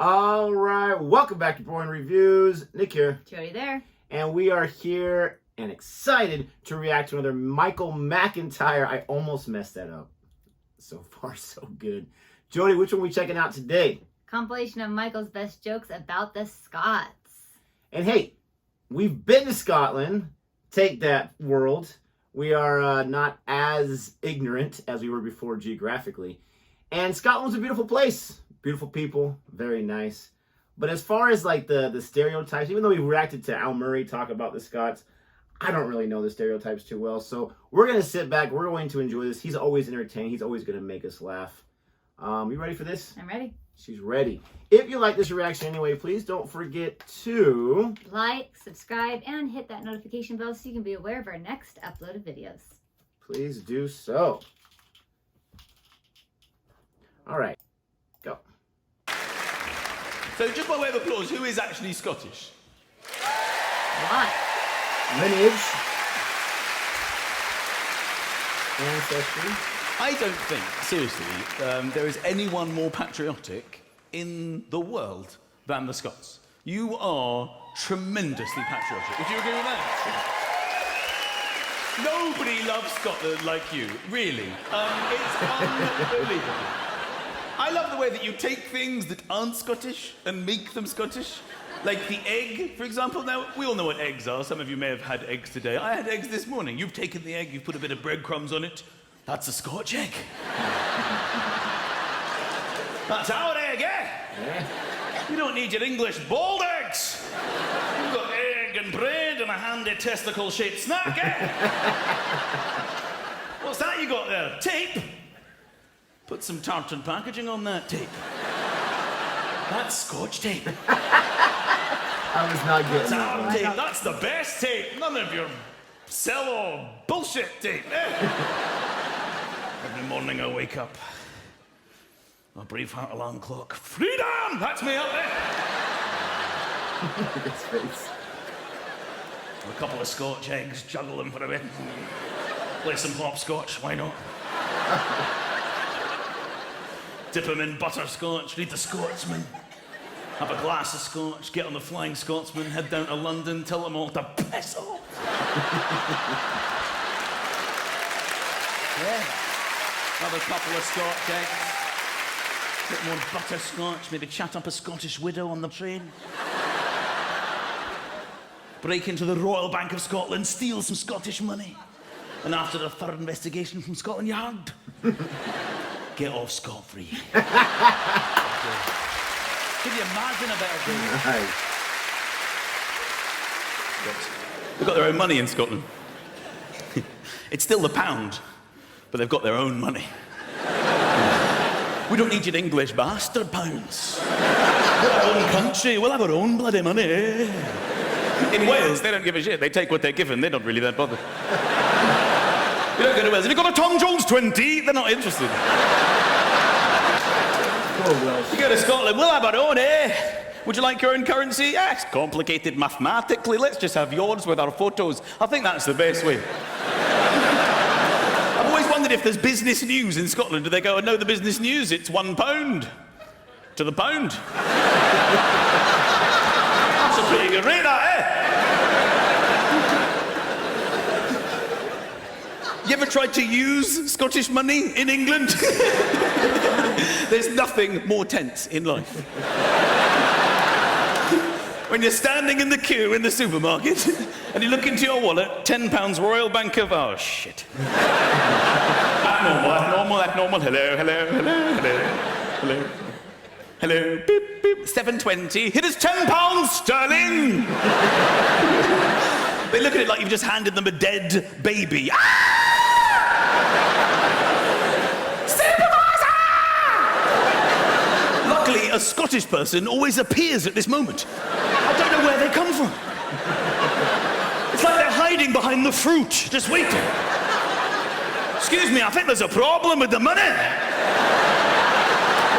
All right, welcome back to Boring Reviews. Nick here. Jodi there. And we are here and excited to react to another Michael McIntyre. I almost messed that up. So far, so good. Jodi, which one are we checking out today? Compilation of Michael's best jokes about the Scots. And hey, we've been to Scotland. Take that, world. We are not as ignorant as we were before geographically. And Scotland's a beautiful place. Beautiful people, very nice. But as far as like the stereotypes, even though we reacted to Al Murray talk about the Scots, I don't really know the stereotypes too well. So we're going to sit back. We're going to enjoy this. He's always entertaining. He's always going to make us laugh. You ready for this? I'm ready. She's ready. If you like this reaction anyway, please don't forget to like, subscribe, and hit that notification bell so you can be aware of our next uploaded videos. Please do so. All right. Go. So just by way of applause, who is actually Scottish? What? Lineage. Ancestry. I don't think, seriously, there is anyone more patriotic in the world than the Scots. You are tremendously patriotic. Would you agree with that? Nobody loves Scotland like you, really. It's unbelievable. I love the way that you take things that aren't Scottish and make them Scottish. Like the egg, for example. Now, we all know what eggs are. Some of you may have had eggs today. I had eggs this morning. You've taken the egg, you've put a bit of breadcrumbs on it. That's a Scotch egg. That's our egg, eh? Yeah. You don't need your English boiled eggs. You've got egg and bread and a handy testicle-shaped snack, eh? What's that you got there? Tape? Put some tartan packaging on that tape. That's Scotch tape. I was not getting That's that our one. tape. That's the best tape. None of your cello bullshit tape, eh? Every morning I wake up. A Braveheart alarm clock. Freedom! That's me up there. His face. A couple of Scotch eggs, juggle them for a bit. Play some hopscotch, why not? Dip them in butterscotch, read the Scotsman. Have a glass of scotch, get on the Flying Scotsman, head down to London, tell them all to piss off. Yeah. Have a couple of Scotch eggs. Bit more butterscotch, maybe chat up a Scottish widow on the train. Break into the Royal Bank of Scotland, steal some Scottish money. And after a thorough investigation from Scotland Yard, get off scot-free. Can you imagine a better day? Nice. They've got their own money in Scotland. It's still the pound, but they've got their own money. We don't need your English bastard pounds. We're our own country, we'll have our own bloody money. In Wales, they don't give a shit. They take what they're given, they're not really that bothered. You don't go to Wales. Have you got a Tom Jones 20? They're not interested. Poor Welsh. You go to Scotland, we'll have our own, eh? Would you like your own currency? Yeah, it's complicated mathematically. Let's just have yours with our photos. I think that's the best way. I've always wondered if there's business news in Scotland. Do they go, no, the business news, it's £1 to the pound. That's a pretty good rate, that, eh? You ever tried to use Scottish money in England? There's nothing more tense in life. When you're standing in the queue in the supermarket and you look into your wallet, £10 Royal Bank of... Oh, shit. That's normal. Hello. Hello. Hello. Beep, beep. 7.20. It is £10 sterling. They look at it like you've just handed them a dead baby. Luckily, a Scottish person always appears at this moment. I don't know where they come from. It's like they're hiding behind the fruit, just waiting. Excuse me, I think there's a problem with the money.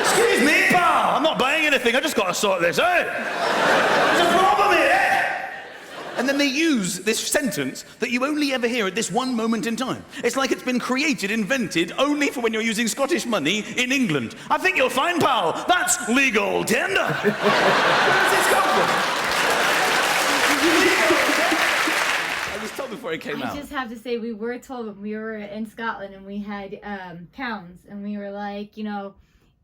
Excuse me, pal, I'm not buying anything, I just got to sort this out. There's a problem here. And then they use this sentence that you only ever hear at this one moment in time. It's like it's been created, invented, only for when you're using Scottish money in England. I think you'll find, pal, that's legal tender. Where does this come from? I was told before it came out. I just have to say, we were told when we were in Scotland and we had pounds, and we were like, you know,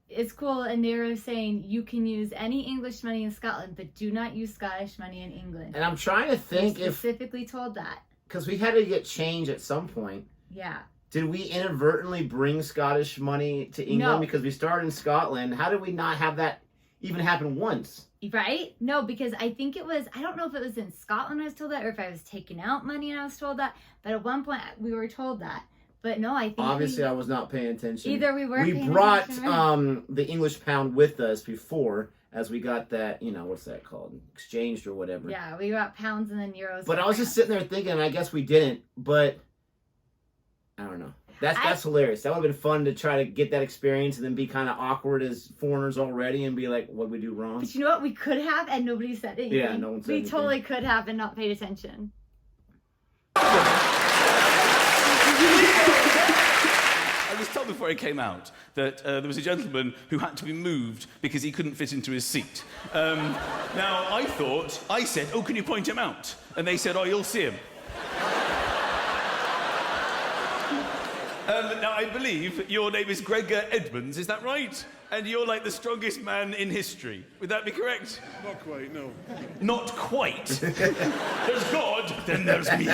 it's cool, and they were saying you can use any English money in Scotland, but do not use Scottish money in England. And I'm trying to think we specifically told that. Because we had to get change at some point. Yeah. Did we inadvertently bring Scottish money to England No. because we started in Scotland? How did we not have that even happen once? Right? No, because I think it was, I don't know if it was in Scotland I was told that, or if I was taking out money and I was told that, but at one point we were told that. But no, I think obviously I was not paying attention. Either we weren't paying brought attention, right? the English pound with us before, as we got that, you know, what's that called? Exchanged or whatever. Yeah, we got pounds and then euros. But I was just sitting there thinking, and I guess we didn't, but I don't know. That's hilarious. That would have been fun to try to get that experience and then be kind of awkward as foreigners already and be like, what did we do wrong? But you know what? We could have, and nobody said anything. Yeah, no one said anything. We totally could have and not paid attention. I was told before it came out that there was a gentleman who had to be moved because he couldn't fit into his seat. Now, I said, oh, can you point him out? And they said, oh, you'll see him. Now, I believe your name is Gregor Edmonds, is that right? And you're like the strongest man in history. Would that be correct? Not quite, no. Not quite? There's God, then there's me.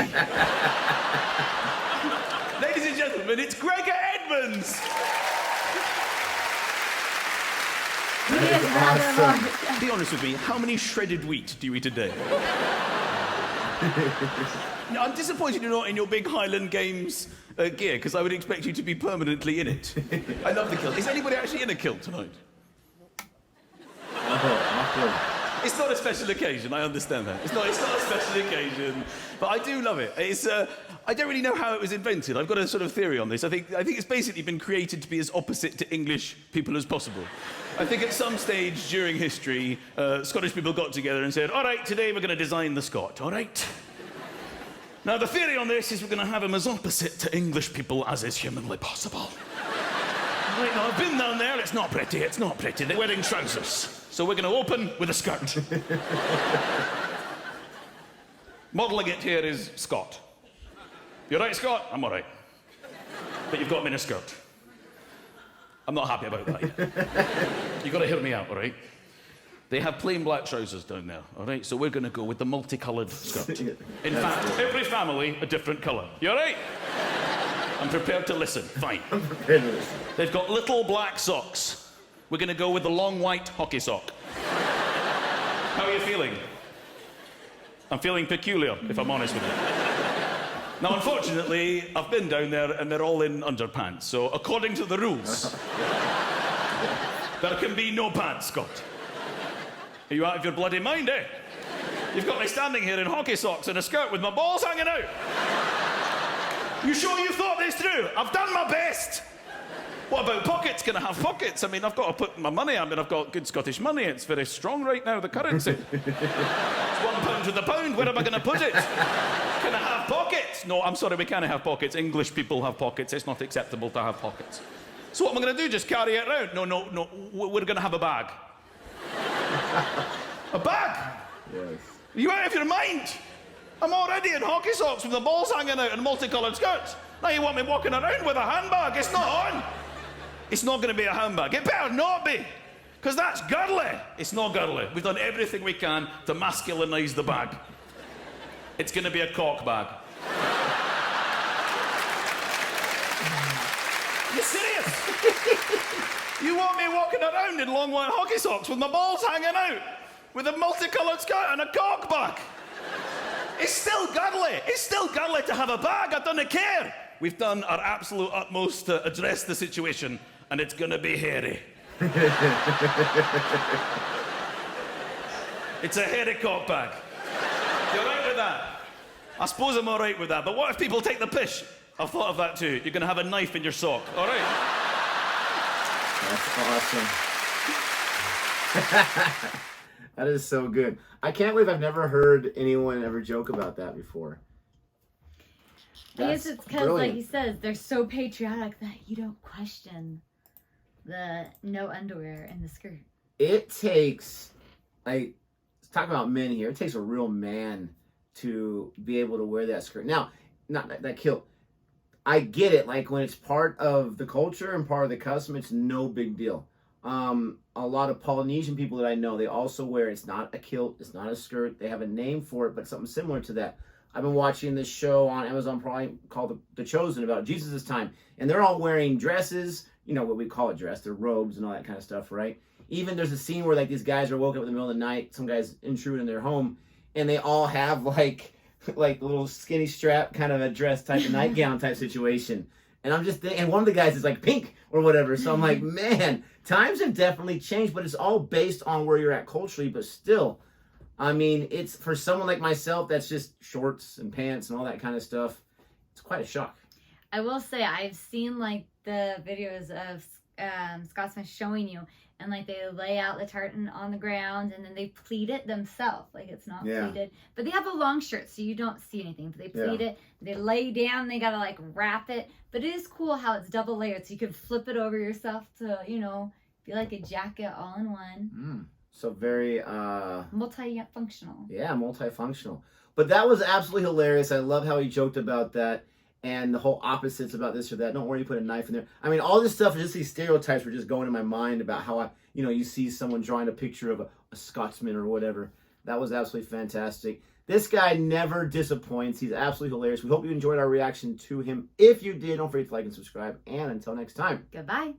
Ladies and gentlemen, it's Gregor Edmonds! He is rather long. Be honest with me, how many shredded wheat do you eat a day? No, I'm disappointed you're not in your big Highland Games gear, because I would expect you to be permanently in it. I love the kilt. Is anybody actually in a kilt tonight? It's not a special occasion, I understand that. It's not a special occasion, but I do love it. It's, I don't really know how it was invented. I've got a sort of theory on this. I think it's basically been created to be as opposite to English people as possible. I think at some stage during history, Scottish people got together and said, all right, today we're going to design the Scot, all right? Now, the theory on this is we're going to have him as opposite to English people as is humanly possible. Right, now, I've been down there, it's not pretty, They're wearing trousers. So we're going to open with a skirt. Modelling it here is Scott. You all right, Scott? I'm all right. But you've got me in a skirt. I'm not happy about that yet. You've got to hear me out, all right? They have plain black trousers down there, all right? So we're going to go with the multicoloured skirt. In fact, every family a different colour. You all right? I'm prepared to listen. Fine. I'm prepared to listen. They've got little black socks. We're going to go with the long white hockey sock. How are you feeling? I'm feeling peculiar, if I'm honest with you. Now, unfortunately, I've been down there and they're all in underpants. So, according to the rules, there can be no pants, Scott. Are you out of your bloody mind, eh? You've got me standing here in hockey socks and a skirt with my balls hanging out. You sure you thought this through? I've done my best. What about pockets? Can I have pockets? I mean, I've got to put my money. I mean, I've got good Scottish money. It's very strong right now, the currency. It's £1 to the pound. Where am I going to put it? Can I have pockets? No, I'm sorry, we can't have pockets. English people have pockets. It's not acceptable to have pockets. So what am I going to do? Just carry it around? No. We're going to have a bag. A bag? Yes. Are you out of your mind? I'm already in hockey socks with the balls hanging out and multicoloured skirts. Now you want me walking around with a handbag? It's not on. It's not going to be a handbag. It better not be, because that's girly. It's not girly. We've done everything we can to masculinise the bag. It's going to be a cock bag. You serious? You want me walking around in long white hockey socks with my balls hanging out, with a multicoloured skirt and a cock bag? It's still girly. It's still girly to have a bag. I don't care. We've done our absolute utmost to address the situation, and it's going to be hairy. It's a hairy cock bag. You're right with that? I suppose I'm all right with that, but what if people take the piss? I've thought of that too. You're going to have a knife in your sock, all right? That's awesome. That is so good. I can't believe I've never heard anyone ever joke about that before. I guess That's it's because, like he says, they're so patriotic that you don't question the no underwear and the skirt. It takes, like, talk about men here. It takes a real man to be able to wear that skirt. Now, not that kilt. I get it. Like, when it's part of the culture and part of the custom, it's no big deal. A lot of Polynesian people that I know, they also wear, it's not a kilt, it's not a skirt. They have a name for it, but something similar to that. I've been watching this show on Amazon Prime called The Chosen about Jesus' time, and they're all wearing dresses, you know what we call a dress, they're robes and all that kind of stuff, right? Even there's a scene where like these guys are woken up in the middle of the night, some guys intrude in their home, and they all have like a little skinny strap kind of a dress type of nightgown type situation. And I'm just thinking, and one of the guys is like pink or whatever. So I'm like, man, times have definitely changed, but it's all based on where you're at culturally. But still, I mean, it's for someone like myself that's just shorts and pants and all that kind of stuff. It's quite a shock. I will say I've seen like the videos of Scotsmen showing you, and like they lay out the tartan on the ground and then they pleat it themselves. Like it's not pleated, but they have a long shirt so you don't see anything. But they pleat it, they lay down, they gotta like wrap it. But it is cool how it's double layered, so you can flip it over yourself to, you know, be like a jacket all in one. So very multifunctional. Yeah, multifunctional. But that was absolutely hilarious. I love how he joked about that. And the whole opposites about this or that. Don't worry, you put a knife in there. I mean, all this stuff, just these stereotypes were just going in my mind about how you see someone drawing a picture of a Scotsman or whatever. That was absolutely fantastic. This guy never disappoints. He's absolutely hilarious. We hope you enjoyed our reaction to him. If you did, don't forget to like and subscribe. And until next time. Goodbye.